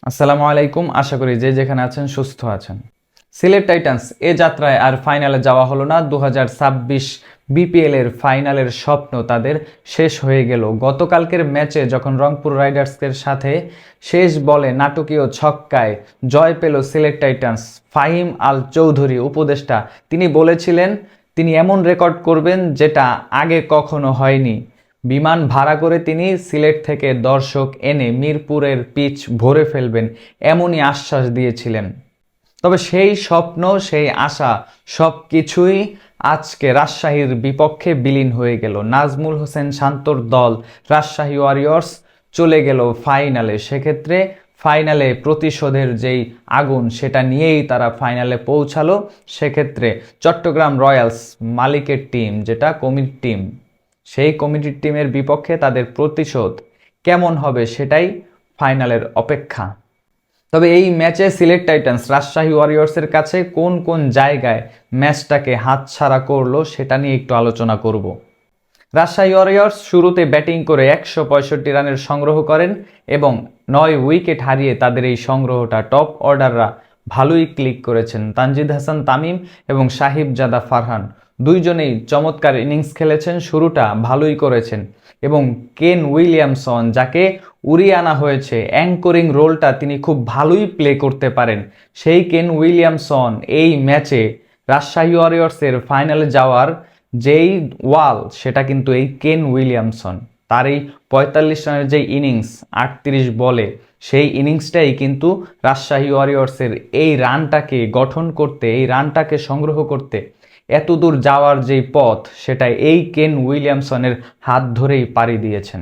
আসসালামু আলাইকুম। আশা করি যে যেখানে আছেন সুস্থ আছেন। সিলেট টাইটান্স এ যাত্রায় আর ফাইনালে যাওয়া হলো না। 2026 বিপিএল এর ফাইনালের স্বপ্ন তাদের শেষ হয়ে গেল। গতকালকের ম্যাচে যখন রংপুর রাইডার্সের সাথে শেষ বলে নাটকীয় ছক্কায় জয় পেল সিলেট টাইটান্স, ফাহিম আল চৌধুরী উপদেষ্টা তিনি বলেছিলেন তিনি এমন রেকর্ড করবেন যেটা আগে কখনো হয়নি। বিমান ভাড়া করে তিনি সিলেট থেকে দর্শক এনে মিরপুরের পিচ ভরে ফেলবেন, এমনই আশ্বাস দিয়েছিলেন। তবে সেই স্বপ্ন, সেই আশা সব কিছুই আজকে রাজশাহীর বিপক্ষে বিলীন হয়ে গেল। নাজমুল হোসেন শান্তর দল রাজশাহী ওয়ারিয়র্স চলে গেল ফাইনালে। সেক্ষেত্রে ফাইনালে প্রতিশোধের যেই আগুন সেটা নিয়েই তারা ফাইনালে পৌঁছালো। সেক্ষেত্রে চট্টগ্রাম রয়্যালস মালিকের টিম, যেটা কমিটির টিম, সেই কমিটির টিমের বিপক্ষে তাদের প্রতিশোধ কেমন হবে সেটাই ফাইনালের অপেক্ষা। তবে এই ম্যাচে সিলেট টাইটান্স রাজশাহী ওয়ারিয়র্সের কাছে কোন কোন জায়গায় ম্যাচটাকে হাতছাড়া করলো সেটা নিয়ে একটু আলোচনা করব। রাজশাহী ওয়ারিয়র্স শুরুতে ব্যাটিং করে 165 রানের সংগ্রহ করেন এবং 9 উইকেট হারিয়ে তাদের এই সংগ্রহটা টপ অর্ডাররা ভালোই ক্লিক করেছেন। তানজিদ হাসান তামিম এবং সাহিবজাদা ফারহান দুইজনেই চমৎকার ইনিংস খেলেছেন, শুরুটা ভালোই করেছেন এবং কেন উইলিয়ামসন, যাকে উড়িয়ে আনা হয়েছে, অ্যাঙ্করিং রোলটা তিনি খুব ভালোই প্লে করতে পারেন। সেই কেন উইলিয়ামসন এই ম্যাচে রাজশাহী ওয়ারিয়র্সের ফাইনালে যাওয়ার যেই ওয়াল সেটা কিন্তু এই কেন উইলিয়ামসন। তার এই 45 রানের যে ইনিংস 38 বলে, সেই ইনিংসটাই কিন্তু রাজশাহী ওয়ারিয়র্সের এই রানটাকে গঠন করতে, এই রানটাকে সংগ্রহ করতে এতদূর যাওয়ার যেই পথ সেটা এই কেন উইলিয়ামসনের হাত ধরেই পাড়ি দিয়েছেন।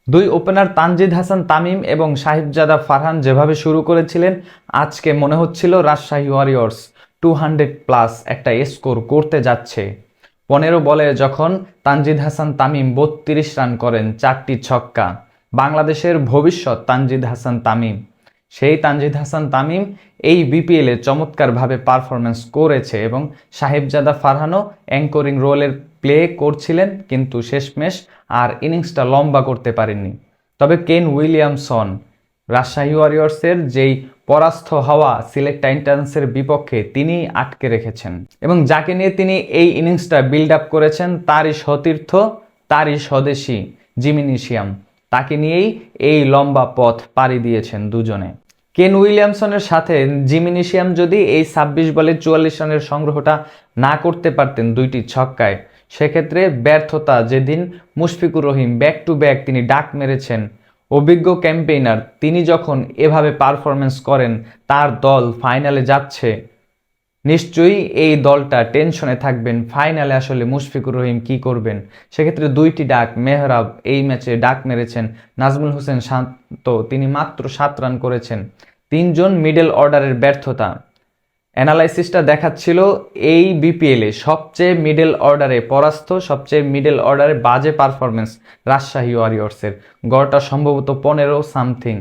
দুই ওপেনার তানজিদ হাসান তামিম এবং সাহিবজাদা ফারহান যেভাবে শুরু করেছিলেন, আজকে মনে হচ্ছিল রাজশাহী ওয়ারিয়র্স 200+ একটা স্কোর করতে যাচ্ছে। 15 বলে যখন তানজিদ হাসান তামিম 32 রান করেন, 4টি ছক্কা, বাংলাদেশের ভবিষ্যৎ তানজিদ হাসান তামিম, সেই তানজিদ হাসান তামিম এই বিপিএলে চমৎকারভাবে পারফরমেন্স করেছে এবং সাহেবজাদা ফারহানও অ্যাঙ্করিং রোলের প্লে করছিলেন, কিন্তু শেষমেশ আর ইনিংসটা লম্বা করতে পারেননি। তবে কেন উইলিয়ামসন রাজশাহী ওয়ারিয়র্সের যেই পরাস্ত হওয়া সিলেট টাইটান্সের বিপক্ষে তিনি আটকে রেখেছেন এবং যাকে নিয়ে তিনি এই ইনিংসটা বিল্ড আপ করেছেন, তারই সতীর্থ, তারই স্বদেশী জিমিনেশিয়াম, তাকে নিয়েই এই লম্বা পথ পাড়ি দিয়েছেন দুজনে। কেন উইলিয়ামসনের সাথে জিমিনেশিয়াম যদি এই 26 বলে 44 রানের সংগ্রহটা না করতে পারতেন দুইটি ছক্কায়, সেক্ষেত্রে ব্যর্থতা যেদিন Mushfiqur Rahim back to back তিনি ডাক মেরেছেন, অভিজ্ঞ ক্যাম্পেইনার তিনি যখন এভাবে পারফরমেন্স করেন, তার দল ফাইনালে যাচ্ছে, নিশ্চয়ই এই দলটা টেনশনে থাকবেন ফাইনালে আসলে মুশফিকুর রহিম কি করবেন। সেক্ষেত্রে দুইটি ডাক মেহরাব এই ম্যাচে ডাক মেরেছেন। নাজমুল হোসেন শান্ত তিনি মাত্র 7 রান করেছেন। 3জন মিডল অর্ডারের ব্যর্থতা। অ্যানালাইসিসটা দেখাচ্ছিল এই বিপিএলে সবচেয়ে মিডল অর্ডারে পরাস্ত, সবচেয়ে মিডল অর্ডারে বাজে পারফরমেন্স রাজশাহী ওয়ারিয়র্সের। গড়টা সম্ভবত 15 সামথিং।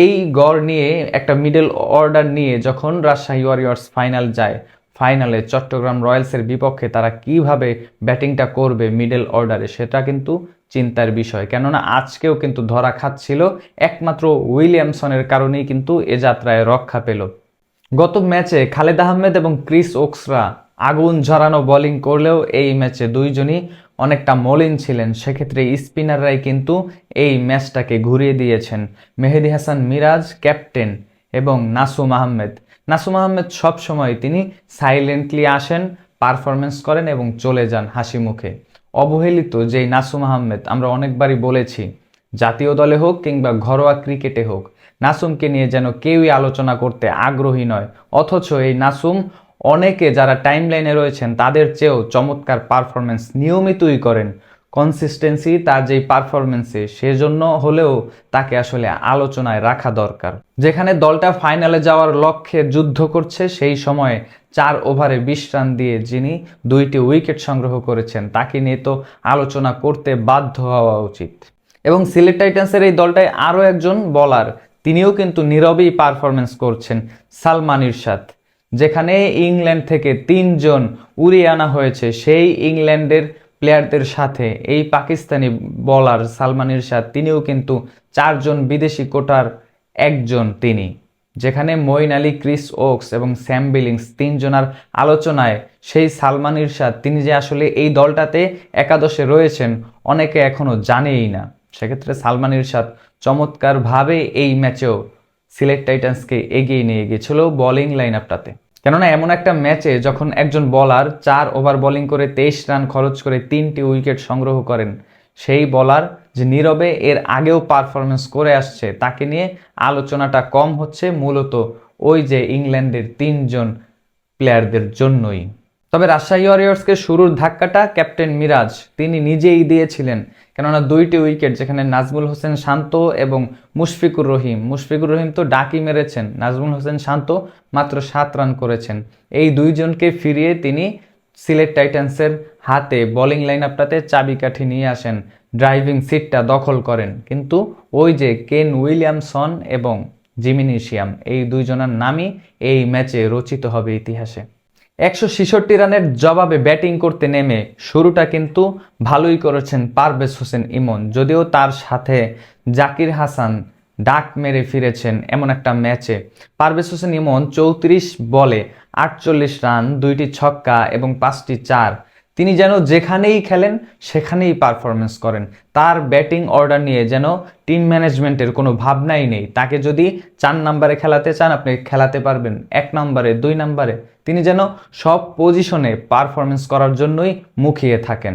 এই গড় নিয়ে একটা মিডল অর্ডার নিয়ে যখন রাজশাহী ওয়ারিয়র্স ফাইনাল যায়, ফাইনালে চট্টগ্রাম রয়্যালসের বিপক্ষে তারা কিভাবে ব্যাটিংটা করবে মিডল অর্ডারে, সেটা কিন্তু চিন্তার বিষয়। কেননা আজকেও কিন্তু ধরা খাচ্ছিল, একমাত্র উইলিয়ামসনের কারণেই কিন্তু এ যাত্রায় রক্ষা পেল। গত ম্যাচে খালেদ আহমেদ এবং ক্রিস ওকসরা আগুন ঝরানো বোলিং করলেও এই ম্যাচে দুইজনই অনেকটা মলিন ছিলেন। সেক্ষেত্রে স্পিনাররাই কিন্তু এই ম্যাচটাকে ঘুরিয়ে দিয়েছেন। মেহেদী হাসান মিরাজ ক্যাপ্টেন এবং নাসুম আহমেদ সবসময় তিনি সাইলেন্টলি আসেন, পারফরমেন্স করেন এবং চলে যান হাসি মুখে। অবহেলিত যেই নাসুম আহমেদ, আমরা অনেকবারই বলেছি, জাতীয় দলে হোক কিংবা ঘরোয়া ক্রিকেটে হোক, নাসুমকে নিয়ে যেন কেউই আলোচনা করতে আগ্রহী নয়। অথচ এই নাসুম অনেকে যারা টাইম লাইনে রয়েছেন তাদের চেয়েও চমৎকার পারফরমেন্স নিয়মিতই করেন। কনসিস্টেন্সি তার যেই পারফরমেন্সে, সেজন্য হলেও তাকে আসলে আলোচনায় রাখা দরকার। যেখানে দলটা ফাইনালে যাওয়ার লক্ষ্যে যুদ্ধ করছে, সেই সময়ে 4 ওভারে 20 রান দিয়ে যিনি 2টি উইকেট সংগ্রহ করেছেন, তাকে নিয়ে তো আলোচনা করতে বাধ্য হওয়া উচিত। এবং সিলেট টাইটান্সের এই দলটায় আরও একজন বলার, তিনিও কিন্তু নীরবেই পারফরমেন্স করছেন, সালমান ইরশাদ। যেখানে ইংল্যান্ড থেকে 3 জন উড়িয়ে আনা হয়েছে, সেই ইংল্যান্ডের প্লেয়ারদের সাথে এই পাকিস্তানি বলার সালমান ইরশাদ তিনিও কিন্তু 4 জন বিদেশি কোটার একজন তিনি, যেখানে মঈন আলী, ক্রিস ওকস এবং স্যাম বিলিংস তিনজনার আলোচনায় সেই সালমান ইরশাদ তিনি যে আসলে এই দলটাতে একাদশে রয়েছেন অনেকে এখনো জানেই না। সেক্ষেত্রে সালমান ইরশাদ চমৎকারভাবে এই ম্যাচেও সিলেট টাইটান্সকে এগিয়ে নিয়ে গিয়েছিল বোলিং লাইন আপটাতে। কেননা এমন একটা ম্যাচে যখন একজন বলার 4 ওভার বোলিং করে 23 রান খরচ করে 3টি উইকেট সংগ্রহ করেন, সেই বলার যে নীরবে এর আগেও পারফরমেন্স করে আসছে তাকে নিয়ে আলোচনাটা কম হচ্ছে মূলত ওই যে ইংল্যান্ডের 3জন প্লেয়ারদের জন্যই। তবে রাজশাহী ওয়ারিয়র্সকে শুরুর ধাক্কাটা ক্যাপ্টেন মিরাজ তিনি নিজেই দিয়েছিলেন, কেননা 2টি উইকেট যেখানে নাজমুল হোসেন শান্ত এবং মুশফিকুর রহিম তো ডাকি মেরেছেন, নাজমুল হোসেন শান্ত মাত্র 7 রান করেছেন। এই দুইজনকে ফিরিয়ে তিনি সিলেট টাইটান্সের হাতে বোলিং লাইন আপটাতে চাবিকাঠি নিয়ে আসেন, ড্রাইভিং সিটটা দখল করেন। কিন্তু ওই যে কেন উইলিয়ামসন এবং জিমি নেশিয়াম এই দুইজনের নামই এই ম্যাচে রচিত হবে ইতিহাসে। 166 রানের জবাবে ব্যাটিং করতে নেমে শুরুটা কিন্তু ভালোই করেছেন পারভেজ হোসেন ইমন, যদিও তার সাথে জাকির হাসান ডাক মেরে ফিরেছেন এমন একটা ম্যাচে। পারভেজ হোসেন ইমন 34 বলে 48 রান, 2টি ছক্কা এবং 5টি চার। তিনি যেন যেখানেই খেলেন সেখানেই পারফরমেন্স করেন। তার ব্যাটিং অর্ডার নিয়ে যেন টিম ম্যানেজমেন্টের কোনো ভাবনাই নেই। তাকে যদি 4 নম্বরে খেলাতে চান আপনি খেলাতে পারবেন, 1 নম্বরে, 2 নম্বরে, তিনি যেন সব পজিশনে পারফরমেন্স করার জন্যই মুখিয়ে থাকেন।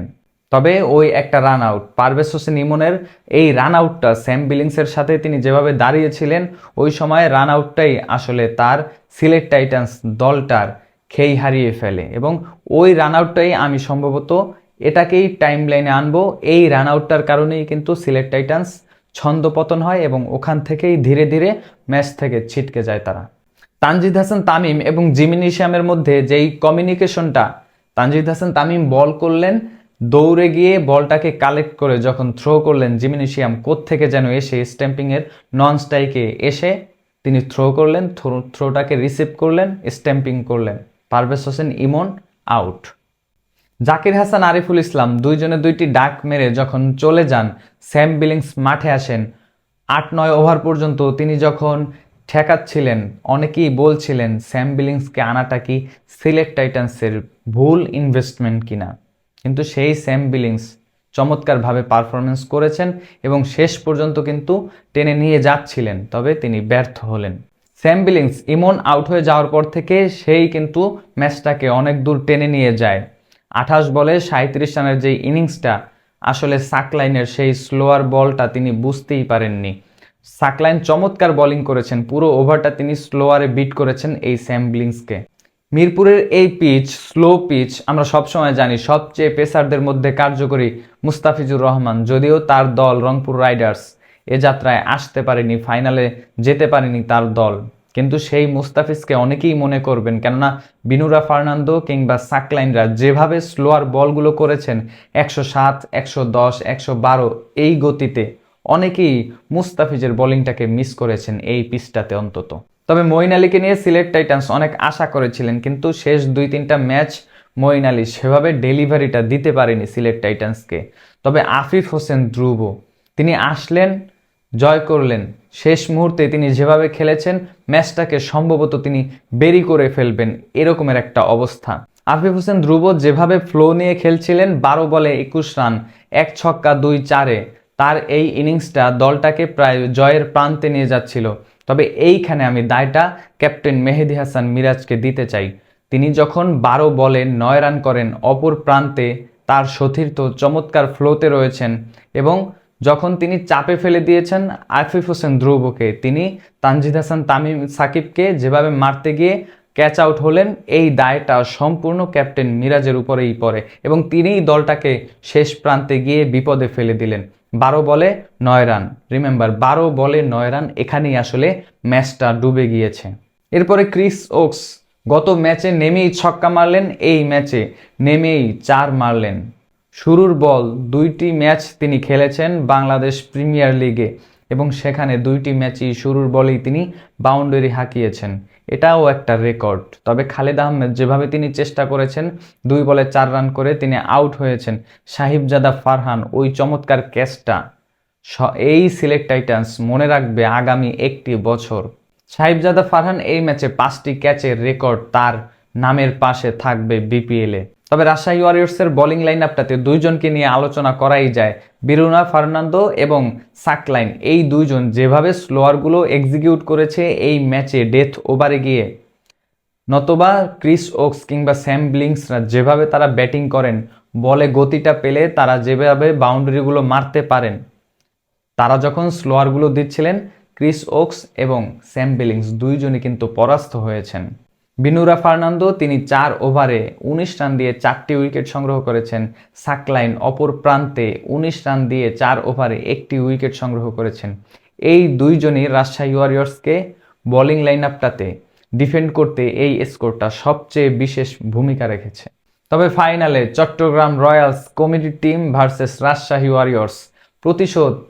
তবে ওই একটা রান আউট, পারভেজ হোসেন ইমনের এই রান আউটটা স্যাম বিলিংসের সাথে তিনি যেভাবে দাঁড়িয়েছিলেন ওই সময় রান আউটটাই আসলে তার সিলেট টাইটান্স দলটার খেই হারিয়ে ফেলে এবং ওই রান আউটটাই আমি সম্ভবত এটাকেই টাইম লাইনে আনবো। এই রান আউটটার কারণেই কিন্তু সিলেট টাইটান্স ছন্দপতন হয় এবং ওখান থেকেই ধীরে ধীরে ম্যাচ থেকে ছিটকে যায় তারা। তানজিদ হাসান তামিম এবং জিমি নেশিয়ামের মধ্যে যেই কমিউনিকেশনটা, তানজিদ হাসান তামিম বল করলেন, দৌড়ে গিয়ে বলটাকে কালেক্ট করে যখন থ্রো করলেন, জিমি নেশিয়াম কোত্থেকে যেন এসে স্ট্যাম্পিংয়ের নন স্ট্রাইকে এসে তিনি থ্রো করলেন, থ্রোটাকে রিসিভ করলেন, স্ট্যাম্পিং করলেন, পারভেজ হোসেন ইমন আউট। জাকির হাসান, আরিফুল ইসলাম দুইজনে 2টি ডাক মেরে যখন চলে যান, স্যাম বিলিংস মাঠে আসেন। 8-9 ওভার পর্যন্ত তিনি যখন ঠেকাচ্ছিলেন অনেকেই বলছিলেন স্যাম বিলিংসকে আনাটা কি সিলেট টাইটান্সের ভুল ইনভেস্টমেন্ট কিনা, কিন্তু সেই স্যাম বিলিংস চমৎকারভাবে পারফরমেন্স করেছেন এবং শেষ পর্যন্ত কিন্তু টেনে নিয়ে যাচ্ছিলেন, তবে তিনি ব্যর্থ হলেন। স্যাম বিলিংস ইমন আউট হয়ে যাওয়ার পর থেকে সেই কিন্তু ম্যাচটাকে অনেক দূর টেনে নিয়ে যায়। 28 বলে 37 রানের যেই ইনিংসটা, আসলে সাকলাইনের সেই স্লোয়ার বলটা তিনি বুঝতেই পারেননি। সাকলাইন চমৎকার বোলিং করেছেন, পুরো ওভারটা তিনি স্লোয়ারে বিট করেছেন এই স্যাম বিলিংসকে। মিরপুরের এই পিচ, স্লো পিচ, আমরা সবসময় জানি সবচেয়ে পেসারদের মধ্যে কার্যকরী মুস্তাফিজুর রহমান, যদিও তার দল রংপুর রাইডার্স এ যাত্রায় আসতে পারেনি, ফাইনালে যেতে পারেনি তার দল, কিন্তু সেই মুস্তাফিজকে অনেকেই মনে করবেন, কেননা বিনুরা ফার্নান্দো কিংবা সাকলাইনরা যেভাবে স্লোয়ার বলগুলো করেছেন 107, 110, 112 এই গতিতে, অনেকেই মুস্তাফিজের বোলিংটাকে মিস করেছেন এই পিচটাতে অন্তত। তবে মঈন আলীকে নিয়ে সিলেট টাইটান্স অনেক আশা করেছিলেন, কিন্তু শেষ 2-3টা ম্যাচ মঈন আলী সেভাবে ডেলিভারিটা দিতে পারেনি সিলেট টাইটান্সকে। তবে আফিফ হোসেন ধ্রুব তিনি আসলেন, জয় করলেন, শেষ মুহূর্তে তিনি যেভাবে খেলেছেন ম্যাচটাকে সম্ভবত তিনি বেরি করে ফেলবেন এরকমের একটা অবস্থা। আফিফ হোসেন ধ্রুব যেভাবে ফ্লো নিয়ে খেলছিলেন, 12 বলে 21 রান, 1 ছক্কা 2 চারে, তার এই ইনিংসটা দলটাকে প্রায় জয়ের প্রান্তে নিয়ে যাচ্ছিল। তবে এইখানে আমি দায়টা ক্যাপ্টেন মেহেদী হাসান মিরাজকে দিতে চাই। তিনি যখন 12 বলে 9 রান করেন, অপর প্রান্তে তার সতীর্থ চমৎকার ফ্লোতে রয়েছেন এবং যখন তিনি চাপে ফেলে দিয়েছেন আফিফ হোসেন ধ্রুবকে, তিনি তানজিদ হাসান তামিম সাকিবকে যেভাবে মারতে গিয়ে ক্যাচ আউট হলেন, এই দায়টা সম্পূর্ণ ক্যাপ্টেন মিরাজের উপরেই পড়ে এবং তিনিই দলটাকে শেষ প্রান্তে গিয়ে বিপদে ফেলে দিলেন। 12 বলে 9 রান, রিমেম্বার 12 বলে 9 রান, এখানেই আসলে ম্যাচটা ডুবে গিয়েছে। এরপরে ক্রিস ওকস গত ম্যাচে নেমেই ছক্কা মারলেন, এই ম্যাচে নেমেই 4 মারলেন। শুরুর বল 2টি ম্যাচ তিনি খেলেছেন বাংলাদেশ প্রিমিয়ার লিগে এবং সেখানে 2টি ম্যাচই শুরুর বলেই তিনি বাউন্ডারি হাঁকিয়েছেন, এটাও একটা রেকর্ড। তবে খালেদ আহমেদ যেভাবে তিনি চেষ্টা করেছেন 2 বলে 4 রান করে তিনি আউট হয়েছেন। সাহিবজাদা ফারহান ওই চমৎকার ক্যাচটা এই সিলেট টাইটান্স মনে রাখবে আগামী একটি বছর। সাহিবজাদা ফারহান এই ম্যাচে 5টি ক্যাচের রেকর্ড তার নামের পাশে থাকবে বিপিএলে। তবে রাজশাহী ওয়ারিয়র্সের বোলিং লাইন আপটাতে দুইজনকে নিয়ে আলোচনা করাই যায়। বিরুনা ফার্নান্দো এবং সাকলাইন, এই দুইজন যেভাবে স্লোয়ারগুলো এক্সিকিউট করেছে এই ম্যাচে ডেথ ওভারে গিয়ে, নতবা ক্রিস ওকস কিংবা স্যাম ব্লিংসরা যেভাবে তারা ব্যাটিং করেন, বলে গতিটা পেলে তারা যেভাবে বাউন্ডারিগুলো মারতে পারেন, তারা যখন স্লোয়ারগুলো দিচ্ছিলেন ক্রিস ওকস এবং স্যাম বিলিংস দুইজনই কিন্তু পরাস্ত হয়েছেন। বিনুরা ফার্নান্দো তিনি 4 ওভারে 19 রান দিয়ে 4টি উইকেট সংগ্রহ করেছেন। সাকলাইন অপর প্রান্তে 19 রান দিয়ে 4 ওভারে 1টি উইকেট সংগ্রহ করেছেন। এই দুইজনই রাজশাহী ওয়ারিয়র্সকে বোলিং লাইন আপটাতে ডিফেন্ড করতে এই স্কোরটা সবচেয়ে বিশেষ ভূমিকা রেখেছে। তবে ফাইনালে Chattogram royals committee team versus Rajshahi warriors,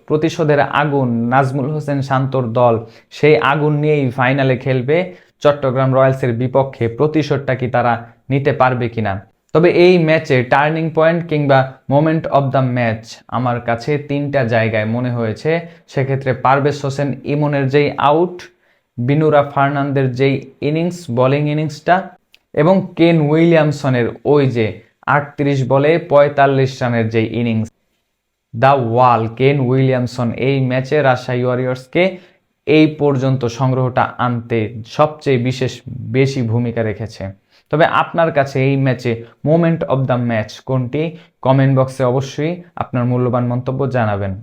প্রতিশোধের আগুন, নাজমুল হোসেন শান্তর দল সেই আগুন নিয়েই ফাইনালে খেলবে। চট্টগ্রাম রয়্যালসের বিপক্ষে প্রতিশোধটা কি তারা নিতে পারবে কিনা? তবে এই ম্যাচে টার্নিং পয়েন্ট কিংবা মোমেন্ট অব দ্য ম্যাচ আমার কাছে 3টা জায়গায় মনে হয়েছে। সেক্ষেত্রে পারভেজ হোসেন ইমনের যেই আউট, বিনুরা ফার্নান্দের যেই ইনিংস, বোলিং ইনিংসটা, এবং কেন উইলিয়ামসনের ওই যে 38 বলে 45 রানের যেই innings, the wall Kane Williamson এই ম্যাচে রাজশাহী ওয়ারিয়র্সকে এই পর্যন্ত সংগ্রহটা আনতে সবচেয়ে বেশি ভূমিকা রেখেছে। তবে আপনার কাছে এই ম্যাচে মোমেন্ট অব দ্য ম্যাচ কোনটি? কমেন্ট বক্সে অবশ্যই আপনার মূল্যবান মন্তব্য জানাবেন।